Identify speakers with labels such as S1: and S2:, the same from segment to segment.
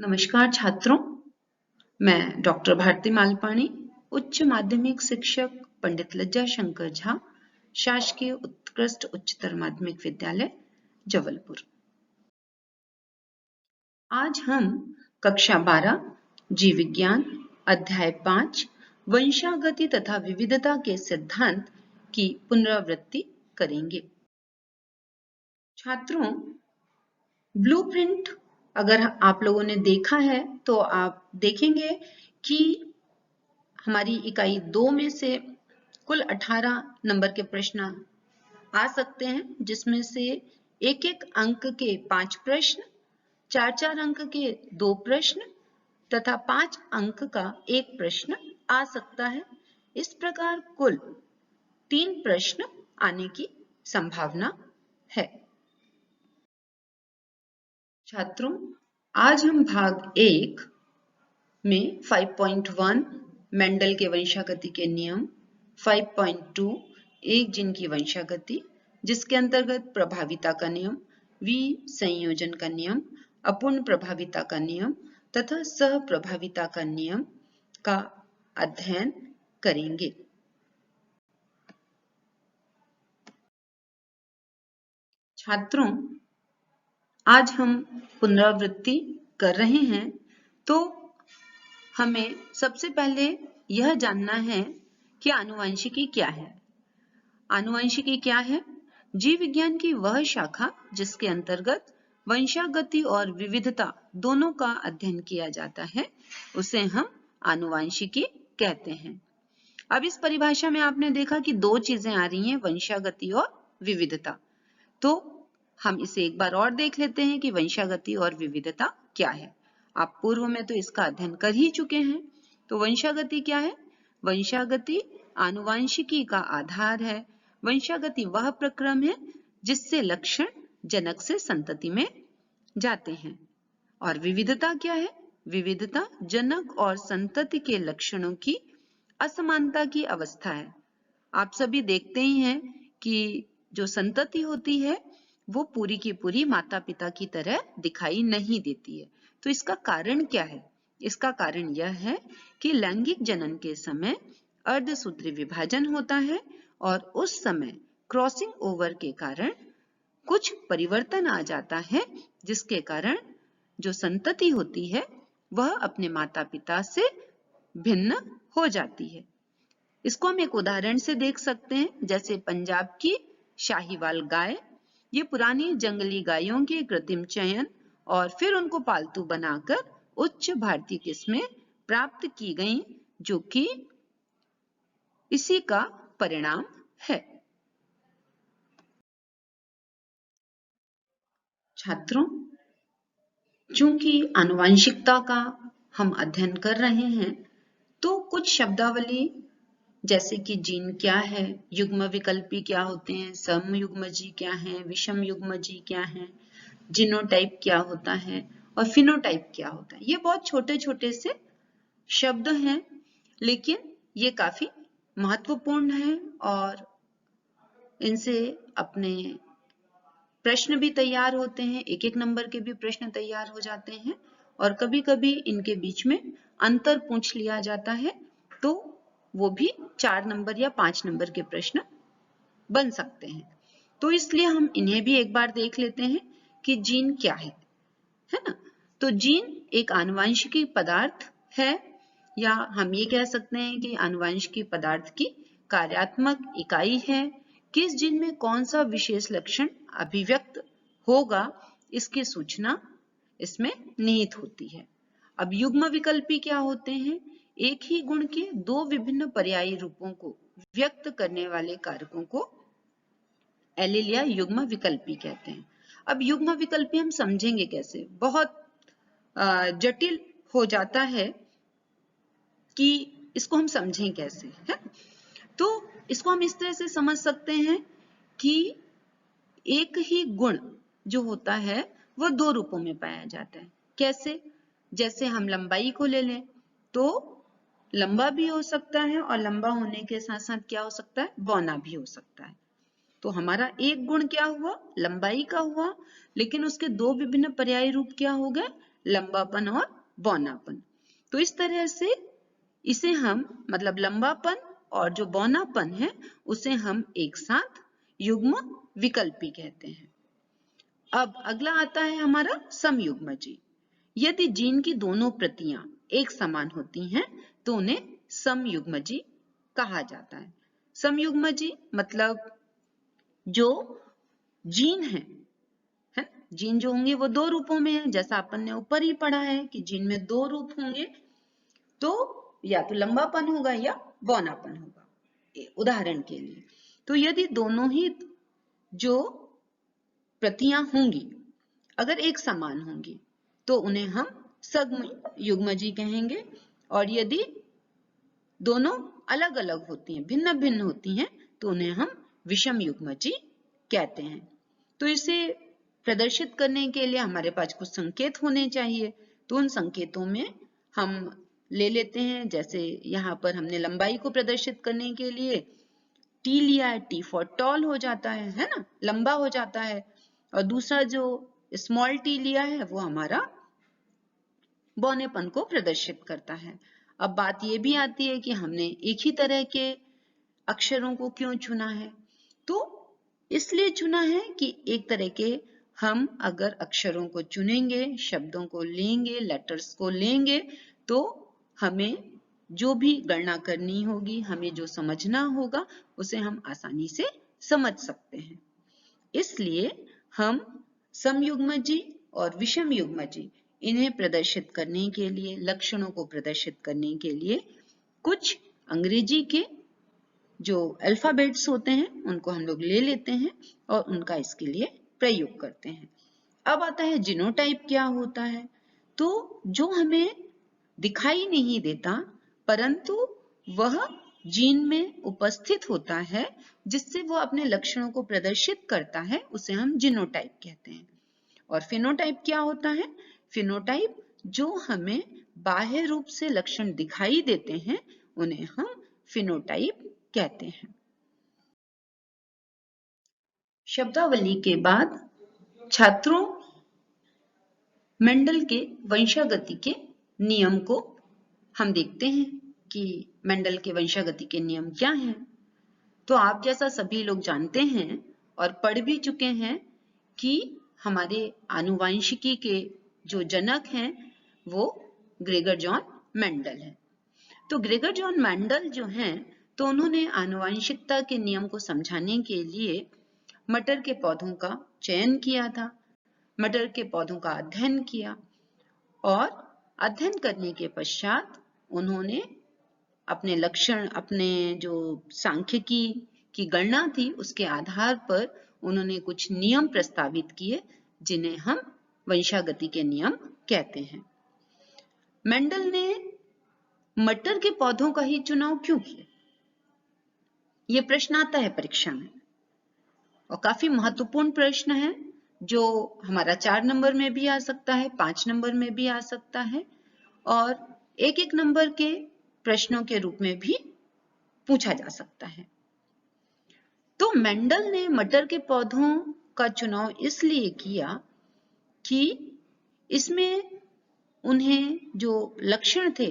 S1: नमस्कार छात्रों, मैं डॉक्टर भारती मालपाणी, उच्च माध्यमिक शिक्षक पंडित लज्जा शंकर झा, शासकीय उत्कृष्ट उच्चतर माध्यमिक विद्यालय जबलपुर। आज हम कक्षा 12 जीव विज्ञान अध्याय 5 वंशागति तथा विविधता के सिद्धांत की पुनरावृत्ति करेंगे। छात्रों, ब्लूप्रिंट अगर आप लोगों ने देखा है तो आप देखेंगे कि हमारी इकाई 2 में से कुल 18 नंबर के प्रश्न आ सकते हैं, जिसमें से एक एक अंक के 5 प्रश्न, 4 अंक के 2 प्रश्न तथा 5 अंक का 1 प्रश्न आ सकता है। इस प्रकार कुल 3 प्रश्न आने की संभावना है। छात्रों, आज हम भाग 1 में 5.1 मेंडल के वंशागति के नियम, 5.2 एक जीन की वंशागति, जिसके अंतर्गत प्रभाविता का नियम, विसंयोजन का नियम, अपूर्ण प्रभाविता का नियम तथा सह प्रभाविता का नियम का अध्ययन करेंगे। छात्रों, आज हम पुनरावृत्ति कर रहे हैं, तो हमें सबसे पहले यह जानना है कि आनुवंशिकी क्या है। आनुवंशिकी क्या है? जीव विज्ञान की वह शाखा जिसके अंतर्गत वंशागति और विविधता दोनों का अध्ययन किया जाता है, उसे हम आनुवंशिकी कहते हैं। अब इस परिभाषा में आपने देखा कि 2 चीजें आ रही हैं, वंशागति और विविधता। तो हम इसे एक बार और देख लेते हैं कि वंशागति और विविधता क्या है। आप पूर्व में तो इसका अध्ययन कर ही चुके हैं। तो वंशागति क्या है? वंशागति आनुवंशिकी का आधार है। वंशागति वह प्रक्रम है जिससे लक्षण जनक से संतति में जाते हैं। और विविधता क्या है? विविधता जनक और संतति के लक्षणों की असमानता की अवस्था है। आप सभी देखते ही हैं कि जो संतति होती है वो पूरी की पूरी माता पिता की तरह दिखाई नहीं देती है। तो इसका कारण क्या है? इसका कारण यह है कि लैंगिक जनन के समय अर्धसूत्री विभाजन होता है और उस समय क्रॉसिंग ओवर के कारण कुछ परिवर्तन आ जाता है, जिसके कारण जो संतति होती है वह अपने माता पिता से भिन्न हो जाती है। इसको हम एक उदाहरण से देख सकते हैं, जैसे पंजाब की शाहीवाल गाय, ये पुरानी जंगली गायों के कृत्रिम चयन और फिर उनको पालतू बनाकर उच्च भारतीय किस्में प्राप्त की गई, जो कि इसी का परिणाम है। छात्रों, चूंकि आनुवंशिकता का हम अध्ययन कर रहे हैं, तो कुछ शब्दावली जैसे कि जीन क्या है, युग्म विकल्पी क्या होते हैं, समयुग्मजी क्या है, विषम युग्मजी क्या है, जीनोटाइप क्या होता है और फिनोटाइप क्या होता है, ये बहुत छोटे छोटे से शब्द हैं, लेकिन ये काफी महत्वपूर्ण है और इनसे अपने प्रश्न भी तैयार होते हैं, एक एक नंबर के भी प्रश्न तैयार हो जाते हैं और कभी कभी इनके बीच में अंतर पूछ लिया जाता है, तो वो भी 4 नंबर या 5 नंबर के प्रश्न बन सकते हैं। तो इसलिए हम इन्हें भी एक बार देख लेते हैं कि जीन क्या है ना? तो जीन एक आनुवंशिकी पदार्थ है, या हम ये कह सकते हैं कि आनुवंशिकी पदार्थ की कार्यात्मक इकाई है। किस जीन में कौन सा विशेष लक्षण अभिव्यक्त होगा, इसकी सूचना इसमें निहित होती है। अब युग्म विकल्पी क्या होते हैं? एक ही गुण के 2 विभिन्न पर्यायी रूपों को व्यक्त करने वाले कारकों को एलील या युग्म विकल्पी कहते हैं। अब युग्म विकल्पी हम समझेंगे कैसे? बहुत जटिल हो जाता है कि इसको हम समझें कैसे, है? तो इसको हम इस तरह से समझ सकते हैं कि एक ही गुण जो होता है वह 2 रूपों में पाया जाता है। कैसे? जैसे हम लंबाई को ले लें, तो लंबा भी हो सकता है और लंबा होने के साथ साथ क्या हो सकता है? बौना भी हो सकता है। तो हमारा एक गुण क्या हुआ? लंबाई का हुआ, लेकिन उसके 2 विभिन्न पर्यायी रूप क्या हो गए? लंबापन और बौनापन। तो इस तरह से इसे हम मतलब लंबापन और जो बौनापन है उसे हम एक साथ युग्म विकल्पी कहते हैं। अब अगला आता है हमारा समयुग्मजी। यदि जीन की दोनों प्रतियां एक समान होती हैं तो उन्हें समयुग्मजी कहा जाता है। समयुग्मजी मतलब जो जीन है जीन जो होंगे वो दो रूपों में है, जैसा अपन ने ऊपर ही पढ़ा है कि जीन में दो रूप होंगे, तो या तो लंबापन होगा या बौनापन होगा। उदाहरण के लिए तो यदि दोनों ही जो प्रतियां होंगी अगर एक समान होंगी तो उन्हें हम समयुग्मजी कहेंगे, और यदि दोनों अलग अलग होती हैं, भिन्न भिन्न होती हैं, तो उन्हें हम विषमयुग्मजी कहते हैं। तो इसे प्रदर्शित करने के लिए हमारे पास कुछ संकेत होने चाहिए, तो उन संकेतों में हम ले लेते हैं, जैसे यहाँ पर हमने लंबाई को प्रदर्शित करने के लिए टी लिया है, टी फॉर टॉल हो जाता है ना, लंबा हो जाता है, और दूसरा जो स्मॉल टी लिया है वो हमारा बौनेपन को प्रदर्शित करता है। अब बात ये भी आती है कि हमने एक ही तरह के अक्षरों को क्यों चुना है, तो इसलिए चुना है कि एक तरह के हम अगर अक्षरों को चुनेंगे, शब्दों को लेंगे, लेटर्स को लेंगे, तो हमें जो भी गणना करनी होगी, हमें जो समझना होगा, उसे हम आसानी से समझ सकते हैं। इसलिए हम समयुग्मजी और विषमयुग्मजी इन्हें प्रदर्शित करने के लिए, लक्षणों को प्रदर्शित करने के लिए कुछ अंग्रेजी के जो अल्फाबेट्स होते हैं उनको हम लोग ले लेते हैं और उनका इसके लिए प्रयोग करते हैं। अब आता है जीनोटाइप क्या होता है। तो जो हमें दिखाई नहीं देता परंतु वह जीन में उपस्थित होता है, जिससे वो अपने लक्षणों को प्रदर्शित करता है, उसे हम जीनोटाइप कहते हैं। और फिनोटाइप क्या होता है। फिनोटाइप जो हमें बाह्य रूप से लक्षण दिखाई देते हैं उन्हें हम फिनोटाइप कहते हैं। शब्दावली के बाद छात्रों मेंडल के वंशागति के नियम को हम देखते हैं कि मेंडल के वंशागति के नियम क्या हैं। तो आप जैसा सभी लोग जानते हैं और पढ़ भी चुके हैं कि हमारे आनुवांशिकी के जो जनक हैं वो ग्रेगर जॉन मेंडल है। तो ग्रेगर जॉन मेंडल जो हैं तो उन्होंने आनुवांशिकता के नियम को समझाने के लिए मटर के पौधों का चयन किया था, मटर के पौधों का अध्ययन किया, और अध्ययन करने के पश्चात उन्होंने अपने लक्षण, अपने जो सांख्यिकी की गणना थी उसके आधार पर उन्होंने कुछ नियम प्रस्तावित किए जिन्हें हम वंशागति के नियम कहते हैं। मेंडल ने मटर के पौधों का ही चुनाव क्यों किया, यह प्रश्न आता है परीक्षा में, और काफी महत्वपूर्ण प्रश्न है जो हमारा 4 नंबर में भी आ सकता है, 5 नंबर में भी आ सकता है, और एक एक नंबर के प्रश्नों के रूप में भी पूछा जा सकता है। तो मेंडल ने मटर के पौधों का चुनाव इसलिए किया कि इसमें उन्हें जो लक्षण थे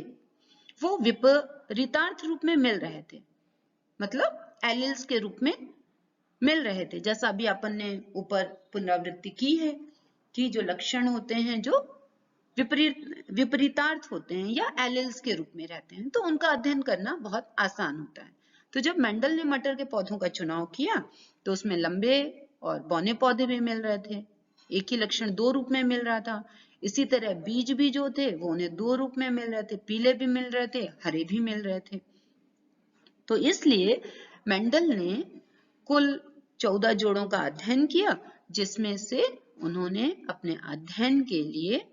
S1: वो विपरीतार्थ रूप में मिल रहे थे, मतलब एलिल्स के रूप में मिल रहे थे। जैसा अभी अपन ने ऊपर पुनरावृत्ति की है कि जो लक्षण होते हैं जो विपरीतार्थ होते हैं या एलिल्स के रूप में रहते हैं, तो उनका अध्ययन करना बहुत आसान होता है। तो जब मेंडल ने मटर के पौधों का चुनाव किया तो उसमें लंबे और बौने पौधे भी मिल रहे थे, एक ही लक्षण दो रूप में मिल रहा था। इसी तरह बीज भी जो थे वो उन्हें दो रूप में मिल रहे थे, पीले भी मिल रहे थे, हरे भी मिल रहे थे। तो इसलिए मेंडल ने कुल 14 जोड़ों का अध्ययन किया, जिसमें से उन्होंने अपने अध्ययन के लिए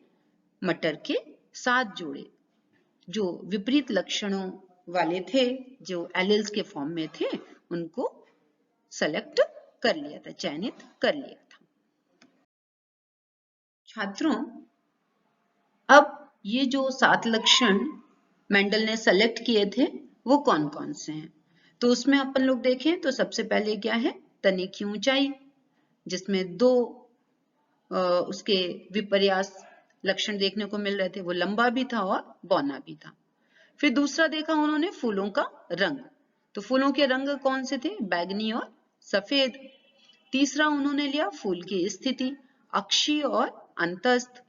S1: मटर के 7 जोड़े जो विपरीत लक्षणों वाले थे, जो एलिल्स के फॉर्म में थे, उनको सेलेक्ट कर लिया था, चयनित कर लिया था। छात्रों, अब ये जो 7 लक्षण मेंडल ने सेलेक्ट किए थे वो कौन कौन से हैं, तो उसमें अपन लोग देखें तो सबसे पहले क्या है, तने की ऊंचाई, जिसमें 2 उसके विपर्यास लक्षण देखने को मिल रहे थे, वो लंबा भी था और बौना भी था। फिर दूसरा देखा उन्होंने फूलों का रंग, तो फूलों के रंग कौन से थे, बैगनी और सफेद। तीसरा उन्होंने लिया फूल की स्थिति, अक्षीय और अंतस्थ।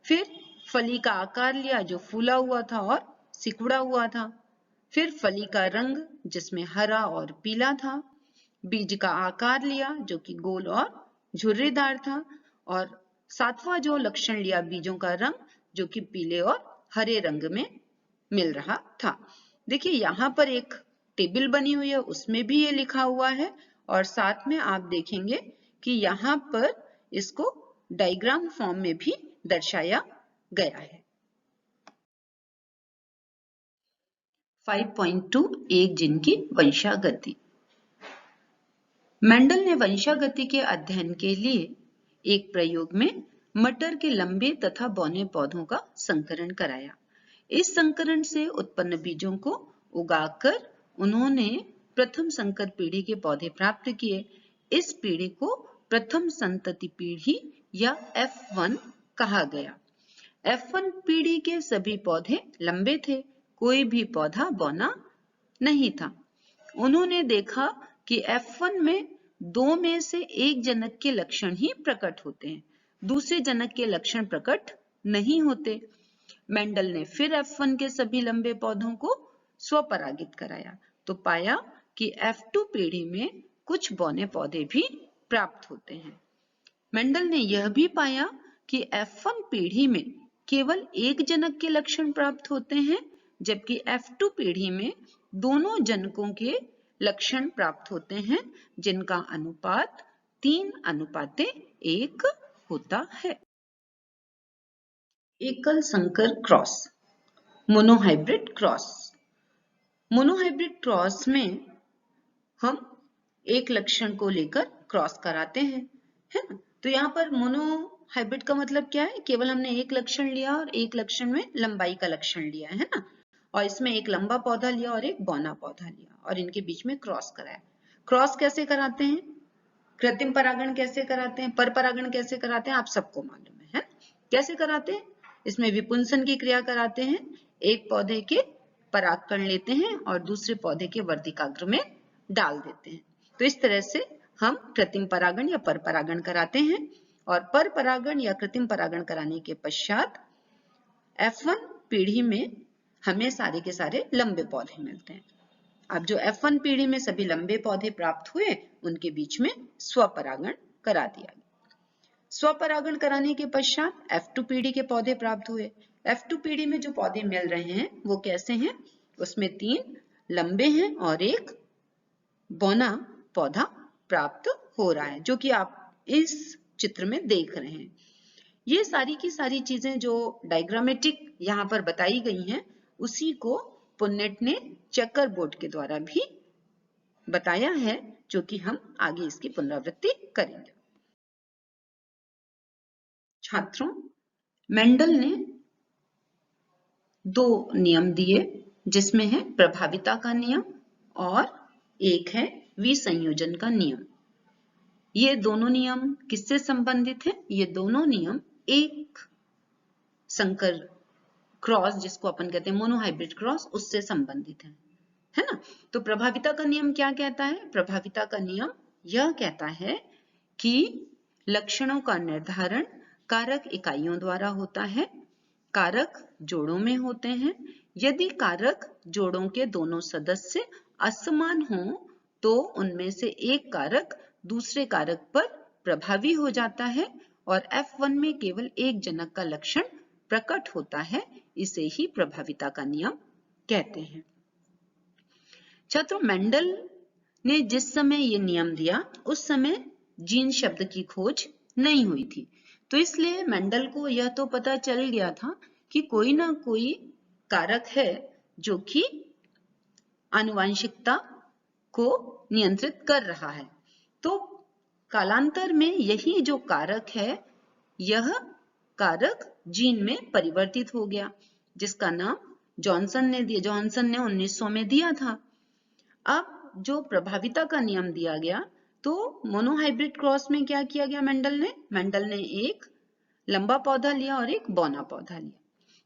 S1: फिर फली का आकार लिया जो फूला हुआ था और सिकुड़ा हुआ था। फिर फली का रंग जिसमें हरा और पीला था। बीज का आकार लिया जो कि गोल और झुर्रीदार था। और सातवां जो लक्षण लिया बीजों का रंग जो कि पीले और हरे रंग में मिल रहा था। देखिए यहाँ पर एक टेबल बनी हुई है, उसमें भी ये लिखा हुआ है और साथ में आप देखेंगे कि यहाँ पर इसको डायग्राम फॉर्म में भी दर्शाया गया है। 5.2 एक जीन की वंशागति। मेंडल ने वंशागति के अध्ययन के लिए एक प्रयोग में मटर के लंबे तथा बौने पौधों का संकरण कराया। इस संकरण से उत्पन्न बीजों को उगाकर उन्होंने प्रथम संकर पीढ़ी के पौधे प्राप्त किए। इस पीढ़ी को प्रथम संतति पीढ़ी या F1 कहा गया। F1 पीढ़ी के सभी पौधे लंबे थे, कोई भी पौधा बौना नहीं था। उन्होंने देखा कि F1 में दो में से एक जनक के लक्षण ही प्रकट होते हैं, दूसरे जनक के लक्षण प्रकट नहीं होते। मेंडल ने फिर F1 के सभी लंबे पौधों को स्वपरागित कराया तो पाया कि F2 पीढ़ी में कुछ बौने पौधे भी प्राप्त होते हैं। मेंडल ने यह भी पाया कि F1 पीढ़ी में केवल एक जनक के लक्षण प्राप्त होते हैं, जबकि F2 पीढ़ी में दोनों जनकों के लक्षण प्राप्त होते हैं, जिनका अनुपात 3:1 होता है। एकल संकर cross, monohybrid cross. Monohybrid cross में हम एक लक्षण को लेकर क्रॉस कराते हैं, है ना। तो यहाँ पर मोनोहाइब्रिड का मतलब क्या है, केवल हमने एक लक्षण लिया और एक लक्षण में लंबाई का लक्षण लिया है ना, और इसमें एक लंबा पौधा लिया और एक बौना पौधा लिया और इनके बीच में क्रॉस कराया। क्रॉस कैसे कराते हैं, कृत्रिम परागण कैसे कराते हैं, पर परागण कैसे कराते हैं, आप सबको मालूम है? कैसे कराते हैं, इसमें विपुंसन की क्रिया कराते हैं। एक पौधे के परागकण लेते हैं और दूसरे पौधे के वर्तिकाग्र में डाल देते हैं। तो इस तरह से हम कृत्रिम परागण या पर परागण कराते हैं। और पर परागण या कृत्रिम परागण कराने के पश्चात F1 पीढ़ी में हमें सारे के सारे लंबे पौधे मिलते हैं। अब जो F1 पीढ़ी में सभी लंबे पौधे प्राप्त हुए, उनके बीच में स्वपरागण करा दिया गया। स्वपरागण कराने के पश्चात F2 पीढ़ी के पौधे प्राप्त हुए। F2 पीढ़ी में जो पौधे मिल रहे हैं वो कैसे हैं, उसमें 3 लंबे हैं और एक बौना पौधा प्राप्त हो रहा है, जो कि आप इस चित्र में देख रहे हैं। ये सारी की सारी चीजें जो डायग्रामेटिक यहाँ पर बताई गई हैं, उसी को पुन्नेट ने चेकर बोर्ड के द्वारा भी बताया है, जो कि हम आगे इसकी पुनरावृत्ति करेंगे। छात्रों, मेंडल ने 2 नियम दिए, जिसमें है प्रभाविता का नियम और एक है विसंयोजन का नियम। ये दोनों नियम किससे संबंधित हैं? ये दोनों नियम एक संकर क्रॉस, जिसको अपन कहते हैं मोनोहाइब्रिड क्रॉस, उससे संबंधित है ना। तो प्रभाविता का नियम क्या कहता है? प्रभाविता का नियम यह कहता है कि लक्षणों का निर्धारण कारक इकाइयों द्वारा होता है। कारक जोड़ों में होते हैं। यदि कारक जोड़ों के दोनों सदस्य असमान हों, तो उनमें से एक कारक दूसरे कारक पर प्रभावी हो जाता है और F1 में केवल एक जनक का लक्षण प्रकट होता है। इसे ही प्रभाविता का नियम कहते हैं। छात्रों, मेंडल ने जिस समय ये नियम दिया, उस समय जीन शब्द की खोज नहीं हुई थी, तो इसलिए मेंडल को यह तो पता चल गया था कि कोई ना कोई कारक है जो कि आनुवांशिकता को नियंत्रित कर रहा है। तो कालांतर में यही जो कारक है, यह कारक जीन में परिवर्तित हो गया, जिसका नाम जॉनसन ने 1900 में दिया था। अब जो प्रभाविता का नियम दिया गया, तो मोनोहाइब्रिड क्रॉस में क्या किया गया मेंडल ने एक लंबा पौधा लिया और एक बौना पौधा लिया।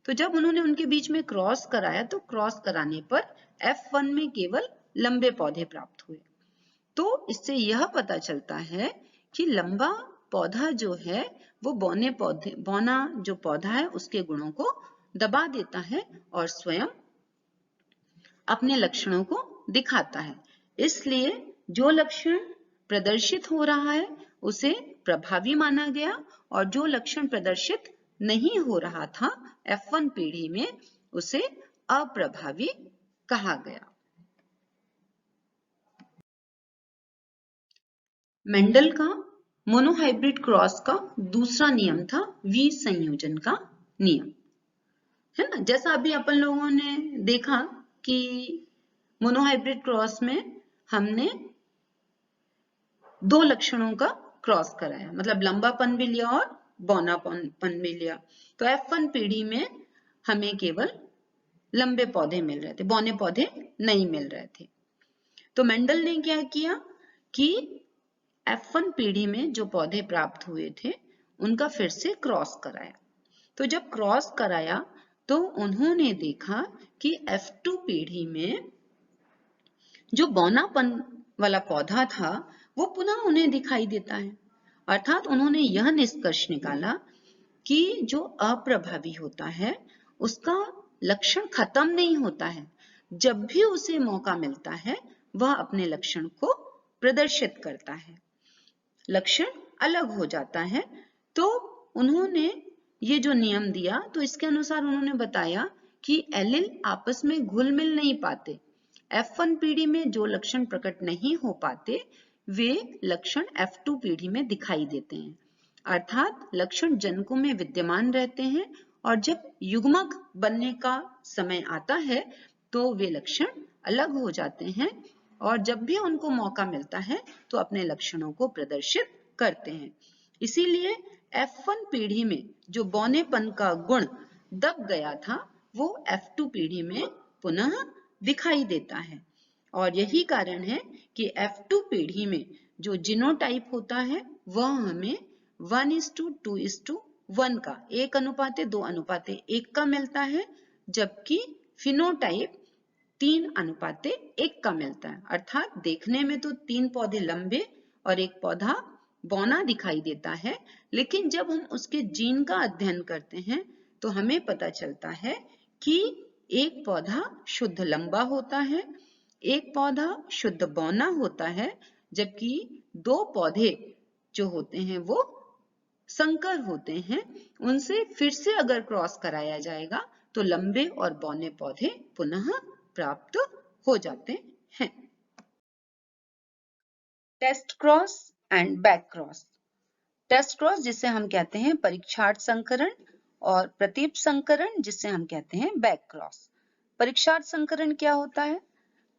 S1: तो जब उन्होंने उनके बीच में क्रॉस कराया तो क्रॉस कराने पर F1 में केवल लंबे पौधे प्राप्त हुए। तो इससे यह पता चलता है कि लंबा पौधा जो है वो बौना जो पौधा है उसके गुणों को दबा देता है और स्वयं अपने लक्षणों को दिखाता है। इसलिए जो लक्षण प्रदर्शित हो रहा है उसे प्रभावी माना गया और जो लक्षण प्रदर्शित नहीं हो रहा था F1 पीढ़ी में उसे अप्रभावी कहा गया। मेंडल का मोनोहाइब्रिड क्रॉस का दूसरा नियम था विसंयोजन का नियम, है ना। जैसा अभी अपन लोगों ने देखा कि मोनोहाइब्रिड क्रॉस में हमने दो लक्षणों का क्रॉस कराया, मतलब लंबापन भी लिया और बौनापन भी लिया। तो F1 पीढ़ी में हमें केवल लंबे पौधे मिल रहे थे, बौने पौधे नहीं मिल रहे थे। तो मेंडल ने क्या किया कि F1 पीढ़ी में जो पौधे प्राप्त हुए थे उनका फिर से क्रॉस कराया। तो जब क्रॉस कराया तो उन्होंने देखा कि F2 पीढ़ी में जो बौनापन वाला पौधा था वो पुनः उन्हें दिखाई देता है। अर्थात उन्होंने यह निष्कर्ष निकाला कि जो अप्रभावी होता है उसका लक्षण खत्म नहीं होता है, जब भी उसे मौका मिलता है वह अपने लक्षण को प्रदर्शित करता है, लक्षण अलग हो जाता है। तो उन्होंने ये जो नियम दिया तो इसके अनुसार उन्होंने बताया कि एलील आपस में घुल मिल नहीं पाते। F1 पीढ़ी में जो लक्षण प्रकट नहीं हो पाते वे लक्षण F2 पीढ़ी में दिखाई देते हैं। अर्थात लक्षण जनकों में विद्यमान रहते हैं और जब युग्मक बनने का समय आता है तो वे लक्षण अलग हो जाते हैं और जब भी उनको मौका मिलता है तो अपने लक्षणों को प्रदर्शित करते हैं। इसीलिए F1 पीढ़ी में जो बौनेपन का गुण दब गया था वो F2 पीढ़ी में पुनः दिखाई देता है। और यही कारण है कि F2 पीढ़ी में जो जीनोटाइप होता है वह हमें 1:2:1 का 1:2:1 का मिलता है, जबकि फिनोटाइप 3:1 का मिलता है। अर्थात देखने में तो 3 पौधे लंबे और एक पौधा बौना दिखाई देता है, लेकिन जब हम उसके जीन का अध्ययन करते हैं तो हमें पता चलता है कि एक पौधा शुद्ध लंबा होता है, एक पौधा शुद्ध बौना होता है, जबकि दो पौधे जो होते हैं वो संकर होते हैं। उनसे फिर से अगर क्रॉस कराया जाएगा तो लंबे और बौने पौधे पुनः प्राप्त हो जाते हैं। Test cross and back cross. Test cross जिसे हम कहते हैं परीक्षार्थ संकरण और प्रतीप संकरण जिसे हम कहते हैं बैक क्रॉस। परीक्षार्थ संकरण क्या होता है?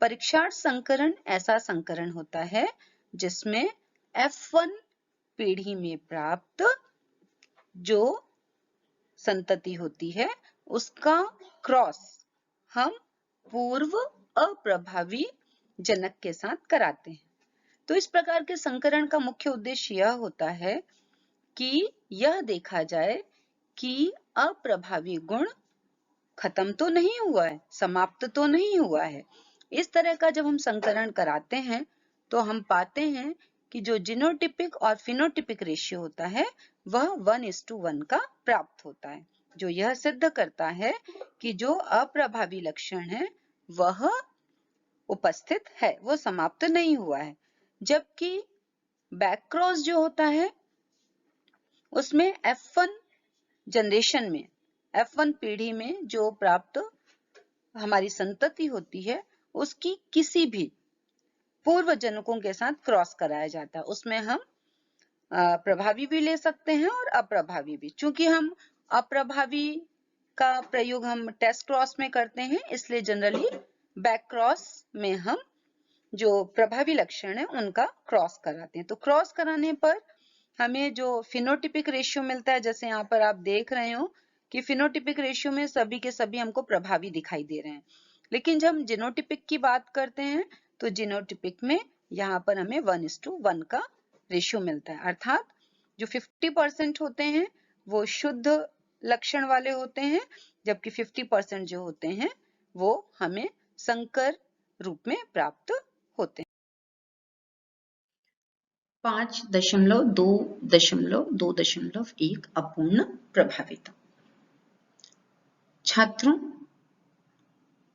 S1: परीक्षार्थ संकरण ऐसा संकरण होता है जिसमें F1 पीढ़ी में प्राप्त जो संतति होती है उसका क्रॉस हम पूर्व अप्रभावी जनक के साथ कराते हैं। तो इस प्रकार के संकरण का मुख्य उद्देश्य यह होता है कि यह देखा जाए कि अप्रभावी गुण खत्म तो नहीं हुआ है, समाप्त तो नहीं हुआ है। इस तरह का जब हम संकरण कराते हैं तो हम पाते हैं कि जो जीनोटिपिक और फिनोटिपिक रेशियो होता है वह 1:1 का प्राप्त होता है, जो यह सिद्ध करता है कि जो अप्रभावी लक्षण है वह उपस्थित है, वो समाप्त नहीं हुआ है। जबकि बैक क्रॉस जो होता है उसमें F1 जनरेशन में, F1 पीढ़ी में जो प्राप्त हमारी संतति होती है उसकी किसी भी पूर्व जनकों के साथ क्रॉस कराया जाता है। उसमें हम प्रभावी भी ले सकते हैं और अप्रभावी भी। चूंकि हम अप्रभावी का प्रयोग हम टेस्ट क्रॉस में करते हैं इसलिए जनरली बैक क्रॉस में हम जो प्रभावी लक्षण है उनका क्रॉस कराते हैं। तो क्रॉस कराने पर हमें जो फिनोटिपिक रेशियो मिलता है, जैसे यहाँ पर आप देख रहे हो कि फिनोटिपिक रेशियो में सभी के सभी हमको प्रभावी दिखाई दे रहे हैं, लेकिन जब हम जीनोटिपिक की बात करते हैं तो जीनोटिपिक में यहाँ पर हमें 1:1 का रेशियो मिलता है। अर्थात जो 50% होते हैं वो शुद्ध लक्षण वाले होते हैं, जबकि 50% जो होते हैं वो हमें संकर रूप में प्राप्त होते हैं। 5.2.2.1 अपूर्ण प्रभाविता। छात्रों,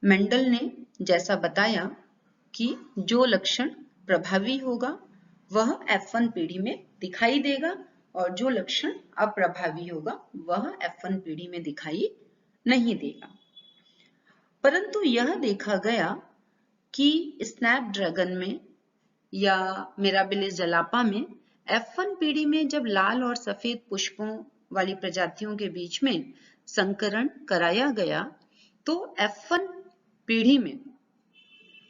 S1: मेंडल ने जैसा बताया कि जो लक्षण प्रभावी होगा वह F1 पीढ़ी में दिखाई देगा और जो लक्षण अप्रभावी होगा वह F1 पीढ़ी में दिखाई नहीं देगा। परंतु यह देखा गया कि स्नैपड्रैगन में या मिराबिलिस जलापा में F1 पीढ़ी में जब लाल और सफेद पुष्पों वाली प्रजातियों के बीच में संकरण कराया गया तो F1 पीढ़ी में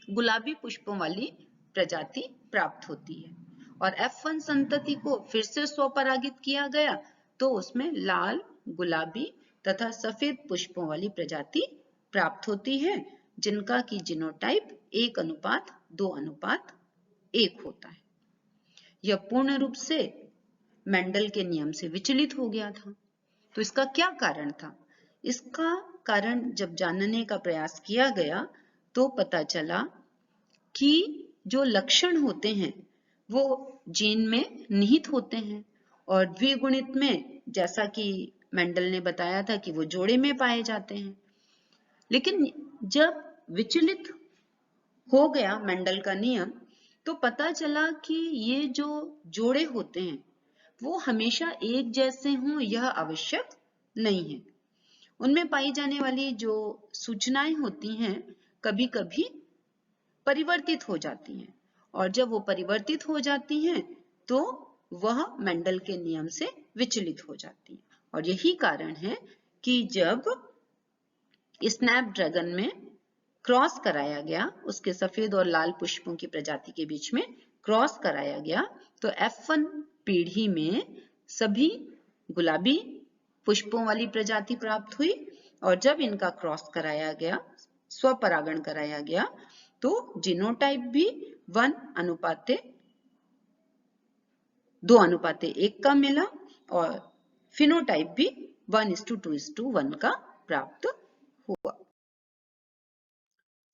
S1: गुलाबी पुष्पों वाली प्रजाति प्राप्त होती है और F1 संतति को फिर से स्वपरागित किया गया तो उसमें लाल, गुलाबी तथा सफेद पुष्पों वाली प्रजाति प्राप्त होती है, जिनका की जीनोटाइप 1:2:1 होता है। यह पूर्ण रूप से मेंडल के नियम से विचलित हो गया था। तो इसका क्या कारण था? इसका कारण जब जानने का प्रयास किया गया तो पता चला कि जो लक्षण होते हैं वो जीन में निहित होते हैं और द्विगुणित में, जैसा कि मेंडल ने बताया था कि वो जोड़े में पाए जाते हैं। लेकिन जब विचलित हो गया मेंडल का नियम तो पता चला कि ये जो जोड़े होते हैं वो हमेशा एक जैसे हों यह आवश्यक नहीं है। उनमें पाई जाने वाली जो सूचनाएं होती हैं कभी कभी परिवर्तित हो जाती हैं और जब वो परिवर्तित हो जाती हैं तो वह मेंडल के नियम से विचलित हो जाती हैं। और यही कारण है कि जब स्नैपड्रैगन में क्रॉस कराया गया, उसके सफेद और लाल पुष्पों की प्रजाति के बीच में क्रॉस कराया गया तो F1 पीढ़ी में सभी गुलाबी पुष्पों वाली प्रजाति प्राप्त हुई और जब इनका क्रॉस कराया गया, स्वपरागण कराया गया तो जीनोटाइप भी 1:2:1 का मिला और फिनोटाइप भी 1:2:1 का प्राप्त हुआ।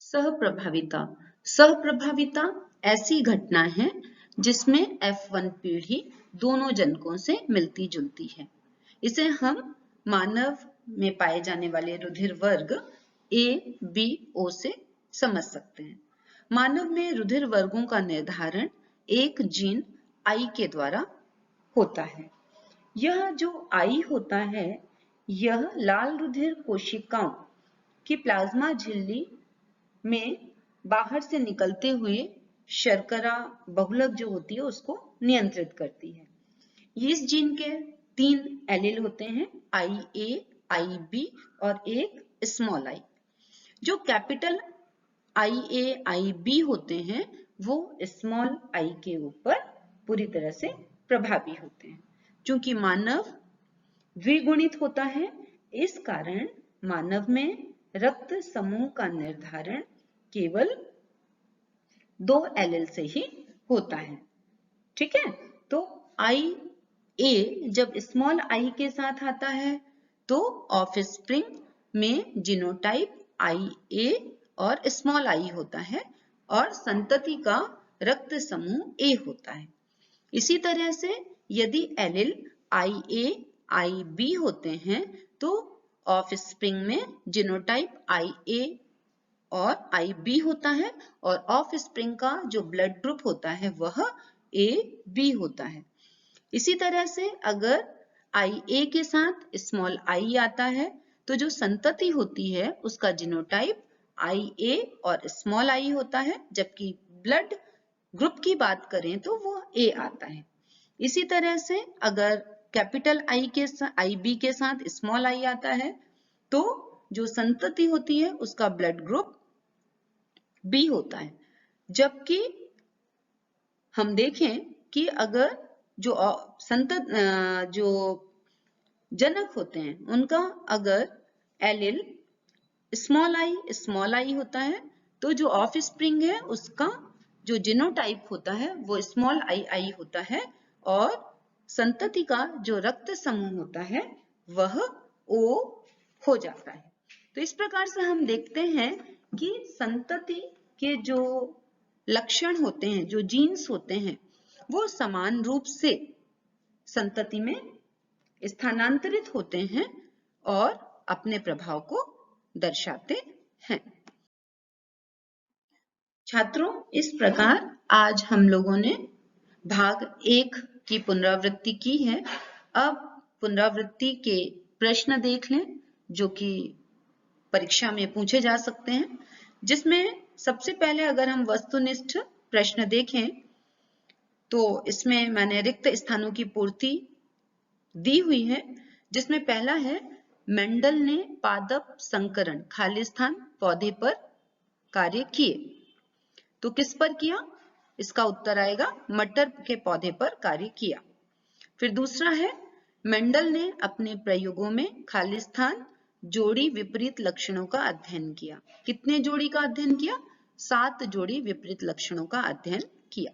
S1: सहप्रभाविता। सहप्रभाविता ऐसी घटना है जिसमें F1 पीढ़ी दोनों जनकों से मिलती जुलती है। इसे हम मानव में पाए जाने वाले रुधिर वर्ग A, B, O से समझ सकते हैं। मानव में रुधिर वर्गों का निर्धारण एक जीन I के द्वारा होता है। यह जो I होता है यह लाल रुधिर कोशिकाओं की प्लाज्मा झिल्ली में बाहर से निकलते हुए शर्करा बहुलक जो होती है उसको नियंत्रित करती है। इस जीन के 3 एलील होते हैं, IA, IB और एक स्मॉल i। जो कैपिटल IA, IB होते हैं वो स्मॉल i के ऊपर पूरी तरह से प्रभावी होते हैं। चूंकि मानव द्विगुणित होता है इस कारण मानव में रक्त समूह का निर्धारण केवल 2 एलील से ही होता है। ठीक है, तो IA जब स्मॉल i के साथ आता है तो ऑफस्प्रिंग में जीनोटाइप IA और स्मॉल i होता है और संतति का रक्त समूह A होता है। इसी तरह से यदि एलील IA, IB होते हैं तो ऑफस्प्रिंग में जीनोटाइप IA और IB होता है और ऑफस्प्रिंग का जो ब्लड ग्रुप होता है वह AB होता है। इसी तरह से अगर IA के साथ स्मॉल i आता है तो जो संतति होती है उसका जीनोटाइप IA और स्मॉल i होता है, जबकि ब्लड ग्रुप की बात करें तो वो A आता है। इसी तरह से अगर कैपिटल IB के साथ स्मॉल i आता है तो जो संतति होती है उसका ब्लड ग्रुप B होता है। जबकि हम देखें कि अगर जो जो जनक होते हैं उनका अगर एलील स्मॉल i होता है तो जो ऑफस्प्रिंग है उसका जो जीनोटाइप होता है वो स्मॉल i होता है और संतति का जो रक्त समूह होता है वह O हो जाता है। तो इस प्रकार से हम देखते हैं कि संतति के जो लक्षण होते हैं, जो जीन्स होते हैं, वो समान रूप से संतति में स्थानांतरित होते हैं और अपने प्रभाव को दर्शाते हैं। छात्रों, इस प्रकार आज हम लोगों ने भाग 1 की पुनरावृत्ति की है। अब पुनरावृत्ति के प्रश्न देख लें जो कि परीक्षा में पूछे जा सकते हैं, जिसमें सबसे पहले अगर हम वस्तुनिष्ठ प्रश्न देखें तो इसमें मैंने रिक्त स्थानों की पूर्ति दी हुई है, जिसमें पहला है मेंडल ने पादप संकरण खाली स्थान पौधे पर कार्य किए। तो किस पर किया? इसका उत्तर आएगा मटर के पौधे पर कार्य किया। फिर दूसरा है मेंडल ने अपने प्रयोगों में खाली स्थान जोड़ी विपरीत लक्षणों का अध्ययन किया। कितने जोड़ी का अध्ययन किया? 7 जोड़ी विपरीत लक्षणों का अध्ययन किया।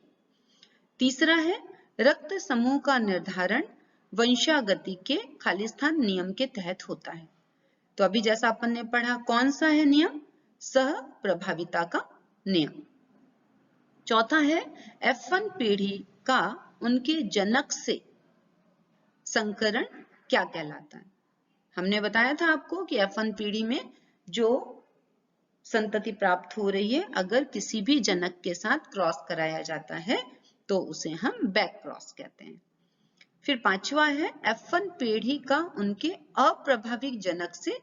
S1: तीसरा है रक्त समूह का निर्धारण वंशागति के खाली स्थान नियम के तहत होता है। तो अभी जैसा अपन ने पढ़ा, कौन सा है नियम? सह प्रभाविता का नियम। चौथा है F1 पीढ़ी का उनके जनक से संकरण क्या कहलाता है? हमने बताया था आपको कि F1 पीढ़ी में जो संतति प्राप्त हो रही है, अगर किसी भी जनक के साथ क्रॉस कराया जाता है तो उसे हम बैक क्रॉस कहते हैं। फिर पांचवा है F1 पीढ़ी का उनके अप्रभावित जनक से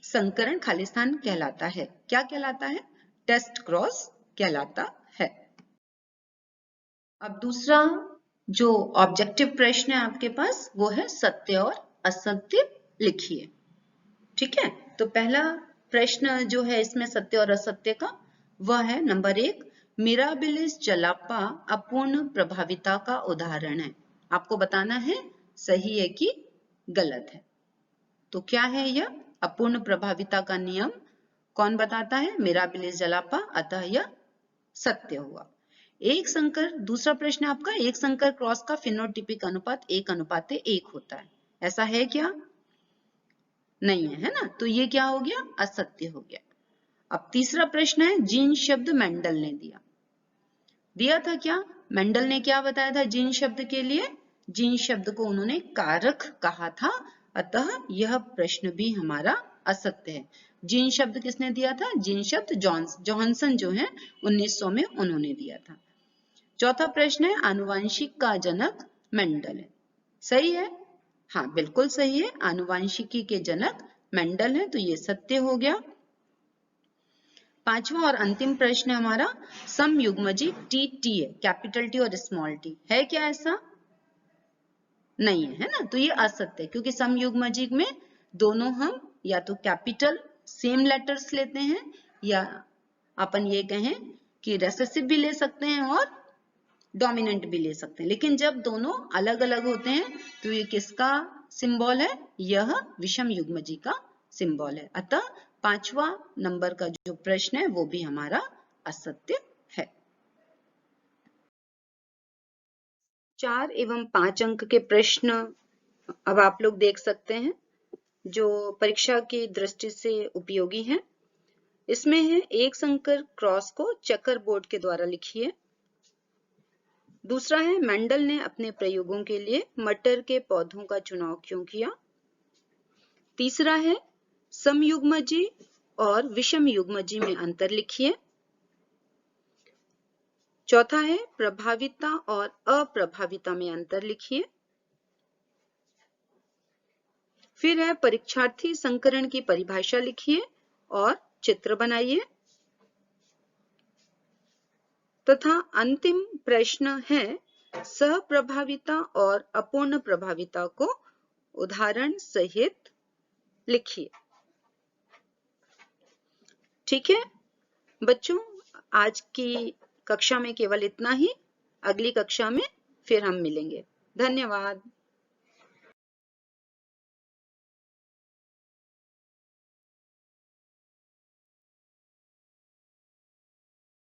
S1: संकरण खाली स्थान कहलाता है। क्या कहलाता है? टेस्ट क्रॉस कहलाता है। अब दूसरा जो ऑब्जेक्टिव प्रश्न है आपके पास वो है सत्य और असत्य लिखिए। ठीक है, तो पहला प्रश्न जो है इसमें सत्य और असत्य का वह है नंबर 1, मिराबिलिस जलापा अपूर्ण प्रभाविता का उदाहरण है। आपको बताना है सही है कि गलत है। तो क्या है यह? अपूर्ण प्रभाविता का नियम कौन बताता है? मिराबिलिस जलापा, अतः यह सत्य हुआ। एक संकर, दूसरा प्रश्न आपका, एक संकर क्रॉस का फिनोटिपिक अनुपात 1:1 होता है। ऐसा है क्या? नहीं है, है ना? तो ये क्या हो गया? असत्य हो गया। अब तीसरा प्रश्न है जीन शब्द मेंडल ने दिया था क्या? मेंडल ने क्या बताया था जीन शब्द के लिए? जीन शब्द को उन्होंने कारक कहा था, अतः यह प्रश्न भी हमारा असत्य है। जीन शब्द किसने दिया था? जीन शब्द जॉनसन जो है 1900 में उन्होंने दिया था। चौथा प्रश्न है आनुवांशिक का जनक मेंडल है। सही है? हाँ, बिल्कुल सही है। आनुवांशिकी के जनक मेंडल है, तो ये सत्य हो गया। पांचवा और अंतिम प्रश्न हमारा समयुग्मजी टी है, कैपिटल टी और स्मॉल टी है क्या? ऐसा नहीं है, है ना? तो ये असत्य है, क्योंकि समयुग्मजी में दोनों हम या तो कैपिटल सेम लेटर्स लेते हैं या अपन ये कहें कि रेसेसिव भी ले सकते हैं और डोमिनेंट भी ले सकते हैं। लेकिन जब दोनों अलग अलग होते हैं तो ये किसका सिंबल है? यह विषम युग्मजी का सिंबल है। अतः पांचवा नंबर का जो प्रश्न है वो भी हमारा असत्य है। 4 एवं 5 अंक के प्रश्न अब आप लोग देख सकते हैं जो परीक्षा की दृष्टि से उपयोगी हैं। इसमें है एक संकर क्रॉस को चेकर बोर्ड के द्वारा लिखिए। दूसरा है मेंडल ने अपने प्रयोगों के लिए मटर के पौधों का चुनाव क्यों किया। तीसरा है समयुग्मजी और विषम युग्मजी में अंतर लिखिए। चौथा है प्रभाविता और अप्रभाविता में अंतर लिखिए। फिर है परीक्षार्थी संकरण की परिभाषा लिखिए और चित्र बनाइए। तथा अंतिम प्रश्न है सहप्रभाविता और अपूर्ण प्रभाविता को उदाहरण सहित लिखिए। ठीक है बच्चों, आज की कक्षा में केवल इतना ही। अगली कक्षा में फिर हम मिलेंगे। धन्यवाद।